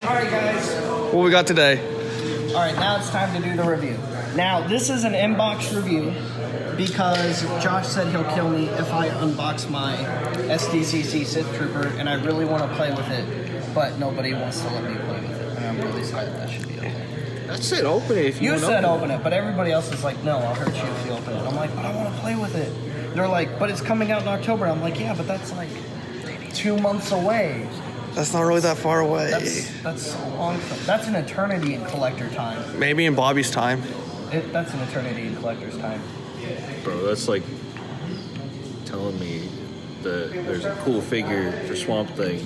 Alright guys. What we got today? Alright, now it's time to do the review. Now, this is an inbox review because Josh said he'll kill me if I unbox my SDCC Sith Trooper, and I really want to play with it, but nobody wants to let me play with it, and I'm really sorry that should be okay. I said open it if you want to. You said open it, but everybody else is like, no, I'll hurt you if you open it. I'm like, but I want to play with it. They're like, but it's coming out in October. I'm like, yeah, but that's like 2 months away. That's not really that far away. That's a long time. That's an eternity in collector time. Maybe in Bobby's time. That's an eternity in collector's time. Bro, that's like telling me that there's a cool figure for Swamp Thing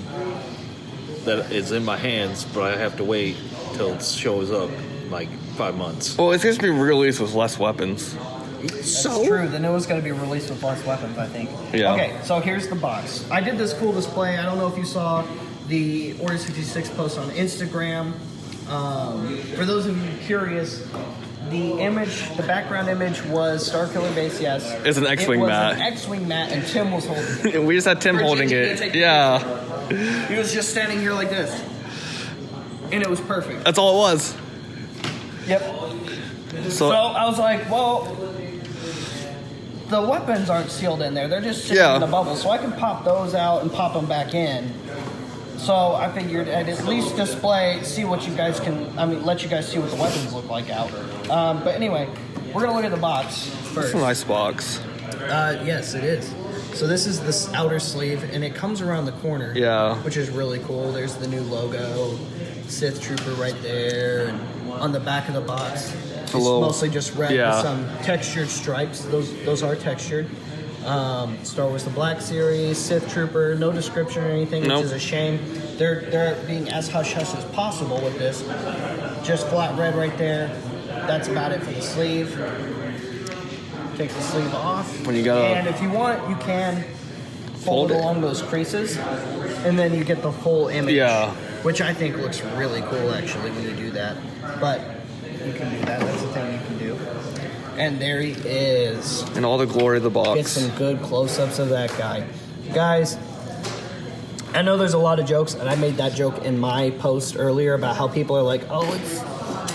that is in my hands, but I have to wait till it shows up in like 5 months. Well, it's going to be released with less weapons. That's true. The new one's going to be released with less weapons, I think. Yeah. Okay, so here's the box. I did this cool display. I don't know if you saw the Order 66 post on Instagram. For those of you curious, the background image was Starkiller Base, yes. It's an X-Wing mat. It was an X-Wing mat, and Tim was holding it. And we just had Tim holding it. Yeah. He was just standing here like this. And it was perfect. That's all it was. Yep. So I was like, well, the weapons aren't sealed in there. They're just sitting in the bubble. So I can pop those out and pop them back in. So I figured I'd at least see what you guys let you guys see what the weapons look like out. But anyway, we're going to look at the box first. It's a nice box. Yes, it is. So this is this outer sleeve, and it comes around the corner. Yeah. Which is really cool. There's the new logo, Sith Trooper right there. And on the back of the box, it's mostly just red with some textured stripes. Those are textured. Star Wars The Black Series, Sith Trooper, no description or anything, which is a shame. They're being as hush-hush as possible with this. Just flat red right there. That's about it for the sleeve. Take the sleeve off. And if you want, you can fold it along those creases, and then you get the full image. Yeah. Which I think looks really cool, actually, when you do that. But you can do that. That's the thing you can do. And there he is. In all the glory of the box. Get some good close-ups of that guy. Guys, I know there's a lot of jokes, and I made that joke in my post earlier about how people are like, oh,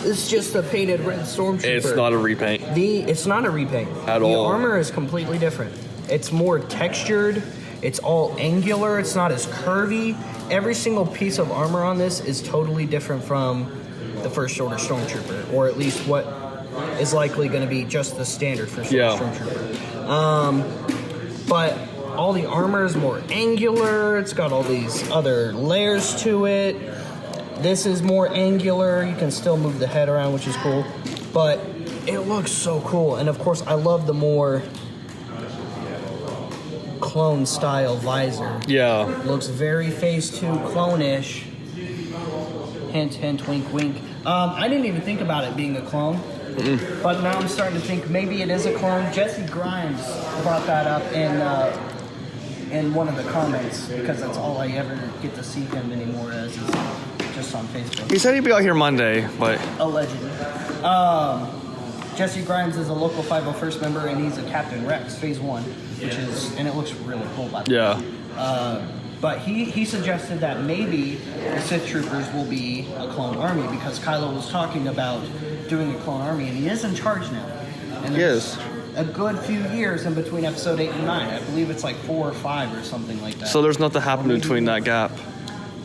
it's just a painted red Stormtrooper. It's not a repaint. It's not a repaint. At all. The armor is completely different. It's more textured. It's all angular. It's not as curvy. Every single piece of armor on this is totally different from the First Order Stormtrooper, or at least what is likely going to be just the standard First Order Stormtrooper. But all the armor is more angular. It's got all these other layers to it. This is more angular. You can still move the head around, which is cool. But it looks so cool. And of course, I love the more clone style visor. Yeah. Looks very Phase 2 clone-ish. Hint, hint, wink, wink. I didn't even think about it being a clone. But now I'm starting to think maybe it is a clone. Jesse Grimes brought that up in one of the comments, because that's all I ever get to see him anymore as is just on Facebook. He said he'd be out here Monday, but... Allegedly. Jesse Grimes is a local 501st member, and he's a Captain Rex, Phase 1, and it looks really cool, by the way. Yeah. But he suggested that maybe the Sith Troopers will be a clone army, because Kylo was talking about doing a clone army, and he is in charge now. And he is. A good few years in between episode 8 and 9. I believe it's like 4 or 5 or something like that. So there's nothing happening between that gap.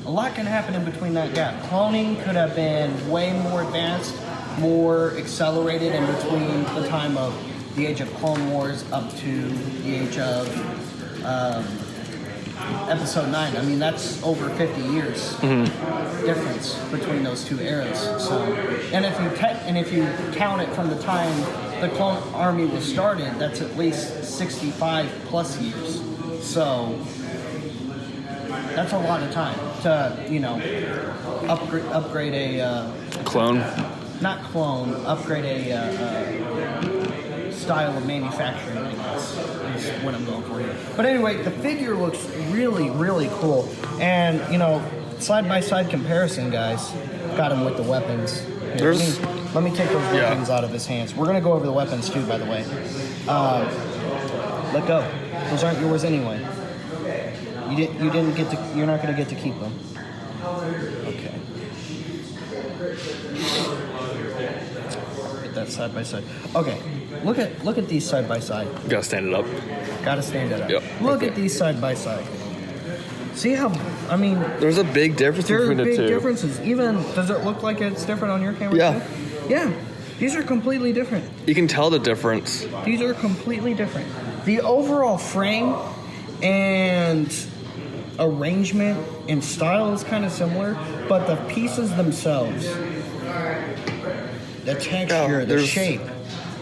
A lot can happen in between that gap. Cloning could have been way more advanced, more accelerated in between the time of the age of Clone Wars up to the age of episode 9. I mean, that's over 50 years difference between those two eras. So, and if you count it from the time the clone army was started, that's at least 65 plus years. So that's a lot of time to, upgrade a clone. Not clone, upgrade a style of manufacturing, I guess, is what I'm going for here. But anyway, the figure looks really, really cool. And, side-by-side comparison, guys, got him with the weapons. Here, let me take those weapons out of his hands. We're going to go over the weapons, too, by the way. Let go. Those aren't yours anyway. You're not going to get to keep them. Okay. Get that side by side. Okay, look at these side by side. You gotta stand it up. Gotta stand it up. Yep. Look at these side by side. See how, I mean, There's a big difference there are between the big two. differences. Even, does it look like it's different on your camera Yeah. too? Yeah. These are completely different. You can tell the difference. These are completely different. The overall frame and arrangement and style is kind of similar, but the pieces themselves, the texture, the there's- shape.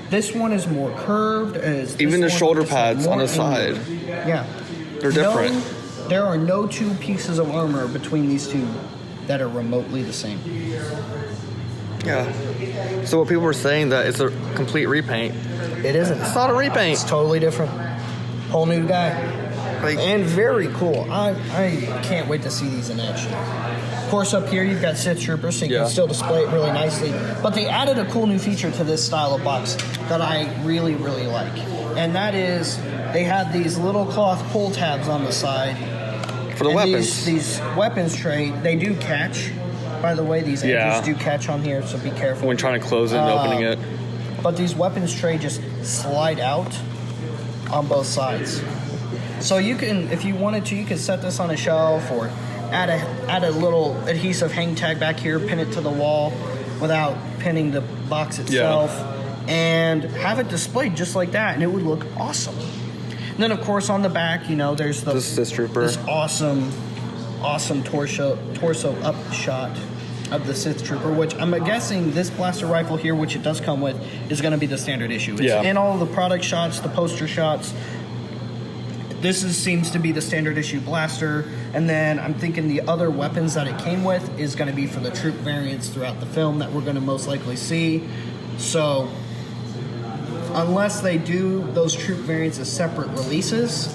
This one is more curved. As this Even the one shoulder is pads on more the side. angular. Yeah. They're different. There are no two pieces of armor between these two that are remotely the same. Yeah. So what people were saying that it's a complete repaint. It isn't. It's not a repaint. It's totally different. Whole new guy. Like, And very cool. I can't wait to see these in action. Of course, up here you've got Sith Troopers, so you Yeah. can still display it really nicely. But they added a cool new feature to this style of box that I really, really like. And that is they have these little cloth pull tabs on the side. for the And weapons. These weapons tray, they do catch. By the way, these edges Yeah. do catch on here, so be careful. When trying to close it and opening it. But these weapons tray just slide out on both sides. So you can, if you wanted to, you could set this on a shelf or add a little adhesive hang tag back here, pin it to the wall without pinning the box itself, and have it displayed just like that, and it would look awesome. And then, of course, on the back, you know, there's This Sith Trooper. this awesome torso up shot of the Sith Trooper, which I'm guessing this blaster rifle here, which it does come with, is going to be the standard issue. It's Yeah. in all of the product shots, the poster shots. Seems to be the standard issue blaster, and then I'm thinking the other weapons that it came with is going to be for the troop variants throughout the film that we're going to most likely see. So unless they do those troop variants as separate releases,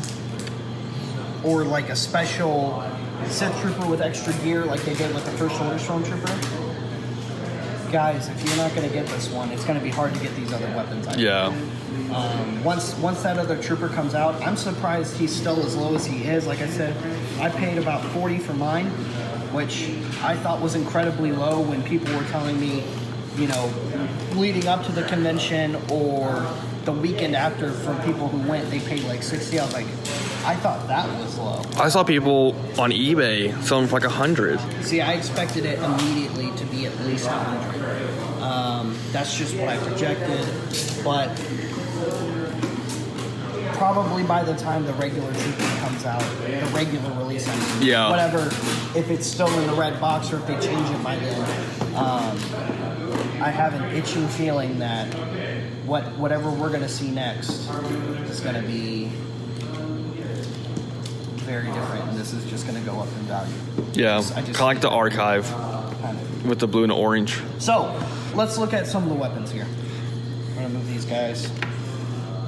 or like a special Sith Trooper with extra gear like they did with the First Order Stormtrooper, guys, if you're not going to get this one, it's going to be hard to get these other weapons out. Yeah. Once that other trooper comes out, I'm surprised he's still as low as he is. Like I said, I paid about $40 for mine, which I thought was incredibly low when people were telling me, you know, leading up to the convention or the weekend after, from people who went, they paid like $60. I was like, I thought that was low. I saw people on eBay selling for like 100. See, I expected it immediately to be at least 100. That's just what I projected, but probably by the time the regular trooper comes out, the regular release, Yeah. whatever, if it's still in the red box or if they change it by then, I have an itching feeling that whatever we're going to see next is going to be very different, and this is just going to go up in value. Yeah. I Kind just- of like the archive Kind of. with the blue and orange. So, let's look at some of the weapons here. We're going to move these guys.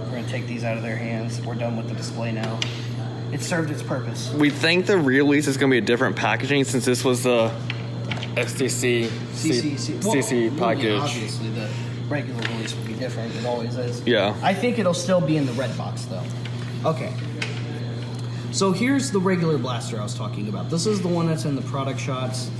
We're going to take these out of their hands. We're done with the display now. It served its purpose. We think the re-release is going to be a different packaging since this was the SDCC CC Well, package. yeah, obviously, the regular release would be different. It always is. Yeah. I think it'll still be in the red box, though. Okay. So here's the regular blaster I was talking about. This is the one that's in the product shots.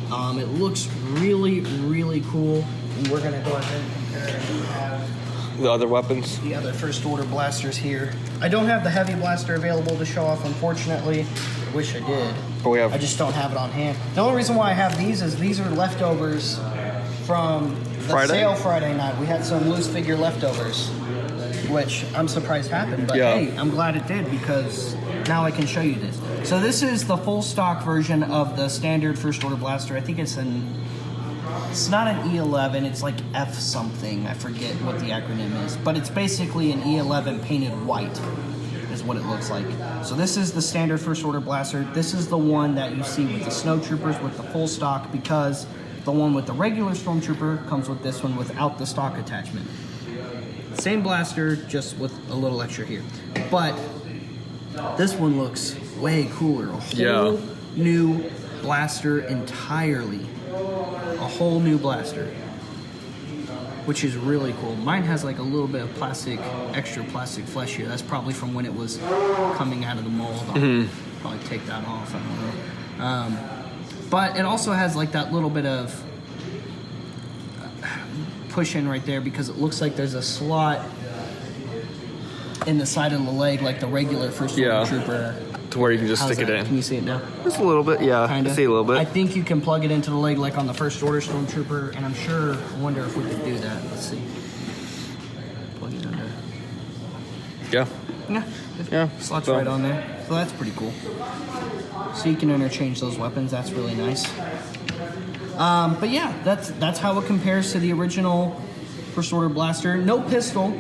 It looks really, really cool. And we're going to go ahead and compare it. We have The other weapons. the other First Order blasters here. I don't have the heavy blaster available to show off, unfortunately. Wish I did. But we have. I just don't have it on hand. The only reason why I have these is these are leftovers from the Friday? sale Friday night. We had some loose figure leftovers, which I'm surprised happened. But Yeah. hey, I'm glad it did because now I can show you this. So this is the full stock version of the standard First Order blaster. I think it's not an E11, it's like F something. I forget what the acronym is. But it's basically an E11 painted white is what it looks like. So this is the standard First Order blaster. This is the one that you see with the snowtroopers with the full stock, because the one with the regular stormtrooper comes with this one without the stock attachment. Same blaster, just with a little extra here. But this one looks way cooler. A whole new blaster entirely. A whole new blaster, which is really cool. Mine has like a little bit of plastic, extra plastic flesh here. That's probably from when it was coming out of the mold. I'll probably take that off. I don't know. But it also has like that little bit of push in right there because it looks like there's a slot in the side of the leg like the regular first order trooper. To where you can just How's stick that? it in. Can you see it now? Just a little bit, yeah. Kinda. I see a little bit. I think you can plug it into the leg like on the first order stormtrooper, and I'm sure. I wonder if we could do that. Let's see. Plug it under. Yeah. Yeah. Slots right on there. So that's pretty cool. So you can interchange those weapons. That's really nice. But yeah, that's how it compares to the original First Order blaster. No pistol.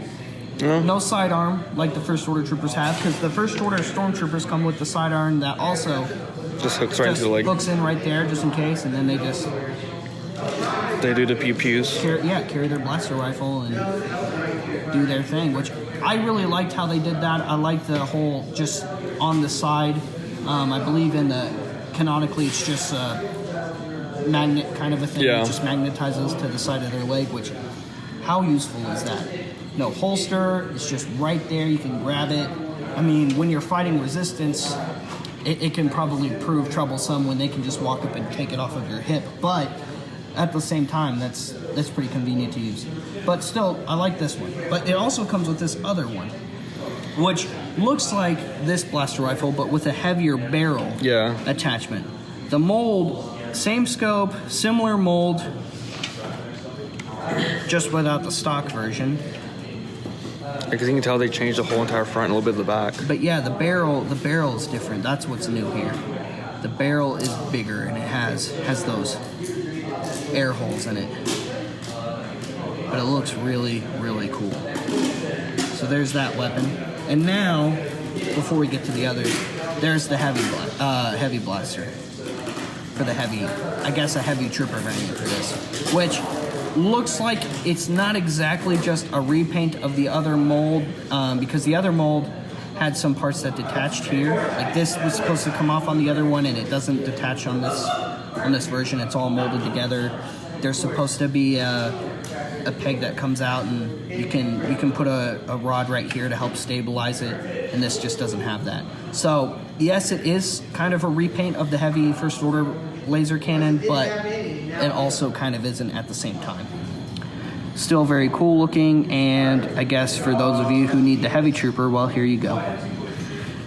No sidearm like the First Order troopers have, because the First Order stormtroopers come with the sidearm that also just hooks right into the leg. Hooks in right there just in case, and then they just do the pew-pews. Carry their blaster rifle and do their thing, which I really liked how they did that. I liked the whole just on the side. I believe in the canonically it's just a magnet kind of a thing. Yeah. It just magnetizes to the side of their leg, which how useful is that? No holster, it's just right there, you can grab it. I mean, when you're fighting resistance, it can probably prove troublesome when they can just walk up and take it off of your hip, but at the same time, that's pretty convenient to use. But still, I like this one. But it also comes with this other one, which looks like this blaster rifle, but with a heavier barrel attachment. The mold, same scope, similar mold, just without the stock version. Because you can tell they changed the whole entire front and a little bit of the back. But yeah, the barrel is different. That's what's new here. The barrel is bigger and it has those air holes in it. But it looks really, really cool. So there's that weapon. And now, before we get to the others, there's the heavy blaster. For the heavy, I guess a heavy trooper variant for this. Which looks like it's not exactly just a repaint of the other mold, because the other mold had some parts that detached here. Like this was supposed to come off on the other one, and it doesn't detach on this version. It's all molded together. There's supposed to be a peg that comes out, and you can put a rod right here to help stabilize it, and this just doesn't have that. So yes, it is kind of a repaint of the heavy First Order laser cannon, but it also kind of isn't at the same time. Still very cool looking, and I guess for those of you who need the heavy trooper, well, here you go.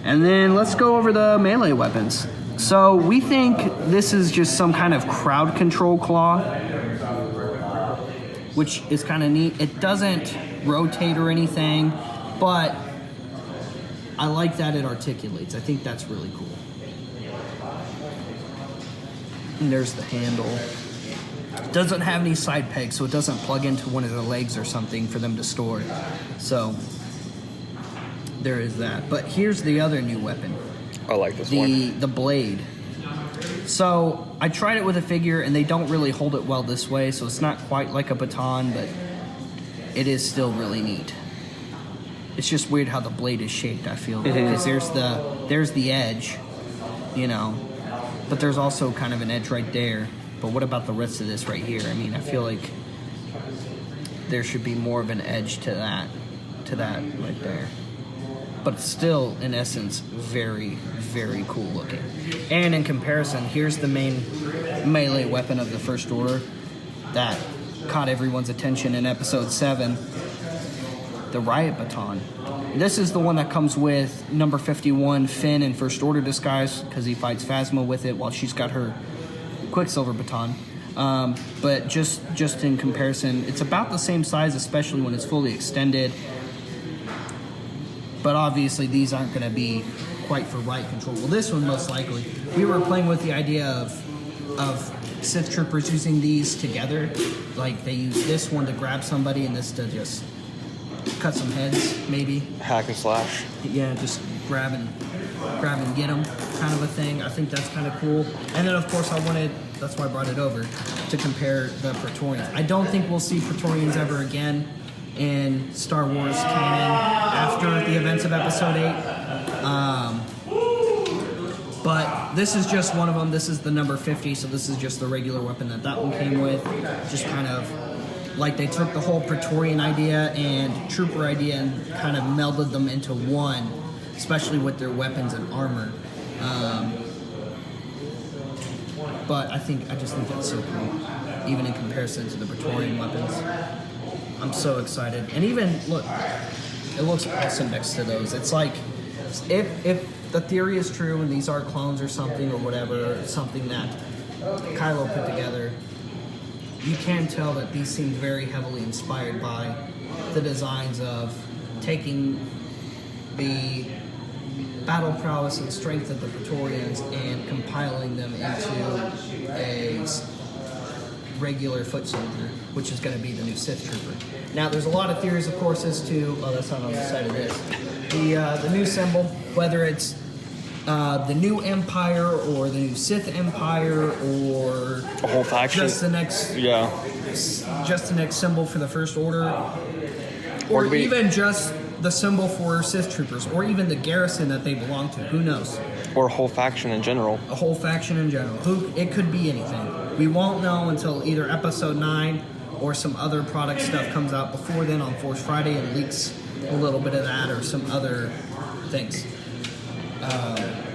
And then let's go over the melee weapons. So we think this is just some kind of crowd control claw, which is kind of neat. It doesn't rotate or anything, but I like that it articulates. I think that's really cool. And there's the handle. It doesn't have any side pegs, so it doesn't plug into one of the legs or something for them to store. So there is that. But here's the other new weapon. I like this one. The blade. So I tried it with a figure, and they don't really hold it well this way, so it's not quite like a baton, but it is still really neat. It's just weird how the blade is shaped, I feel, because there's the edge, you know, but there's also kind of an edge right there. But what about the rest of this right here? I mean, I feel like there should be more of an edge to that right there. But it's still, in essence, very, very cool looking. And in comparison, here's the main melee weapon of the First Order that caught everyone's attention in Episode 7, the Riot Baton. This is the one that comes with number 51 Finn in First Order disguise, because he fights Phasma with it while she's got her Quicksilver baton. But just in comparison, it's about the same size, especially when it's fully extended. But obviously these aren't going to be quite for riot control. Well, this one most likely. We were playing with the idea of Sith troopers using these together. Like they use this one to grab somebody and this to just cut some heads, maybe. Hack and slash. Yeah, just grab and get them kind of a thing. I think that's kind of cool. And then, of course, that's why I brought it over, to compare the Praetorians. I don't think we'll see Praetorians ever again in Star Wars canon after the events of Episode 8. But this is just one of them. This is the number 50, so this is just the regular weapon that one came with. Just kind of like they took the whole Praetorian idea and Trooper idea and kind of melded them into one, especially with their weapons and armor. But I just think that's so cool, even in comparison to the Praetorian weapons. I'm so excited. And even, look, it looks awesome next to those. It's like, if the theory is true and these are clones or something or whatever, something that Kylo put together, you can tell that these seem very heavily inspired by the designs of taking the battle prowess and strength of the Praetorians and compiling them into a regular foot soldier, which is going to be the new Sith trooper. Now, there's a lot of theories, of course, as to that's not on the side of this. The new symbol, whether it's the new Empire or the new Sith Empire or A whole faction. just the next symbol for the First Order, or even just the symbol for Sith troopers, or even the garrison that they belong to. Who knows? Or a whole faction in general. A whole faction in general. It could be anything. We won't know until either Episode 9 or some other product stuff comes out before then on Force Friday and leaks a little bit of that or some other things.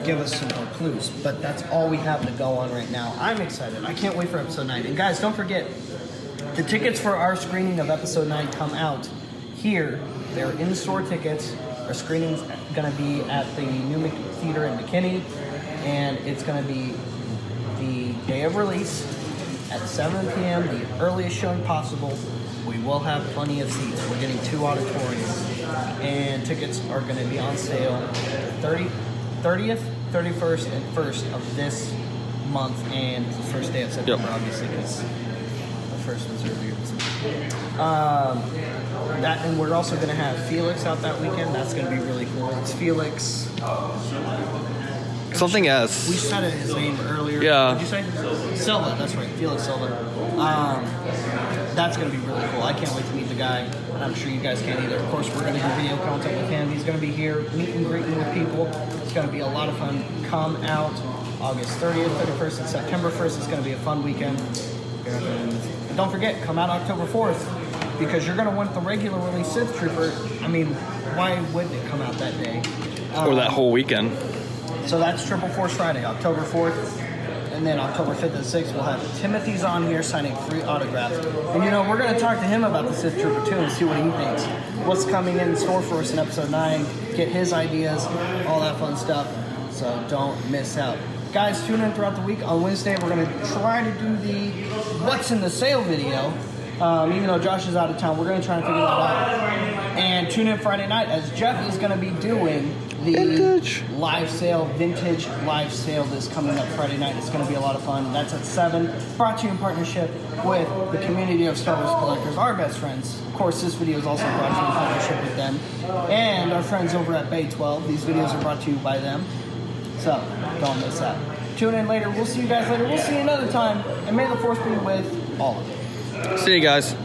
Give us some more clues. But that's all we have to go on right now. I'm excited. I can't wait for Episode 9. And guys, don't forget, the tickets for our screening of Episode 9 come out here. They're in-store tickets. Our screening's going to be at the new theater in McKinney, and it's going to be the day of release at 7 p.m., the earliest showing possible. We will have plenty of seats. We're getting 2 auditoriums, and tickets are going to be on sale 30th, 31st, and 1st of this month, and the first day of September, obviously, because the first was earlier this month. And we're also going to have Felix out that weekend. That's going to be really cool. It's Felix. Something else. We said his name earlier. Yeah. What did you say? Silva. That's right. Felix Silva. That's going to be really cool. I can't wait to meet the guy. And I'm sure you guys can either. Of course, we're going to do video content with him. He's going to be here, meet and greeting with people. It's going to be a lot of fun. Come out August 30th, 31st, and September 1st. It's going to be a fun weekend. And don't forget, come out October 4th. Because you're going to want the regular release Sith Trooper. I mean, why wouldn't it come out that day? Or that whole weekend. So that's Triple Force Friday, October 4th. And then October 5th and 6th, we'll have Timothy's on here signing free autographs. And we're going to talk to him about the Sith Trooper too and see what he thinks. What's coming in store for us in Episode 9. Get his ideas, all that fun stuff. So don't miss out. Guys, tune in throughout the week. On Wednesday, we're going to try to do the What's in the Sale video. Even though Josh is out of town, we're going to try and figure that out. And tune in Friday night as Jeff is going to be doing the vintage live sale that's coming up Friday night. It's going to be a lot of fun. That's at 7. Brought to you in partnership with the community of Star Wars collectors, our best friends. Of course, this video is also brought to you in partnership with them. And our friends over at Bay 12. These videos are brought to you by them. So, don't miss out. Tune in later. We'll see you guys later. We'll see you another time. And may the Force be with all of you. See you guys.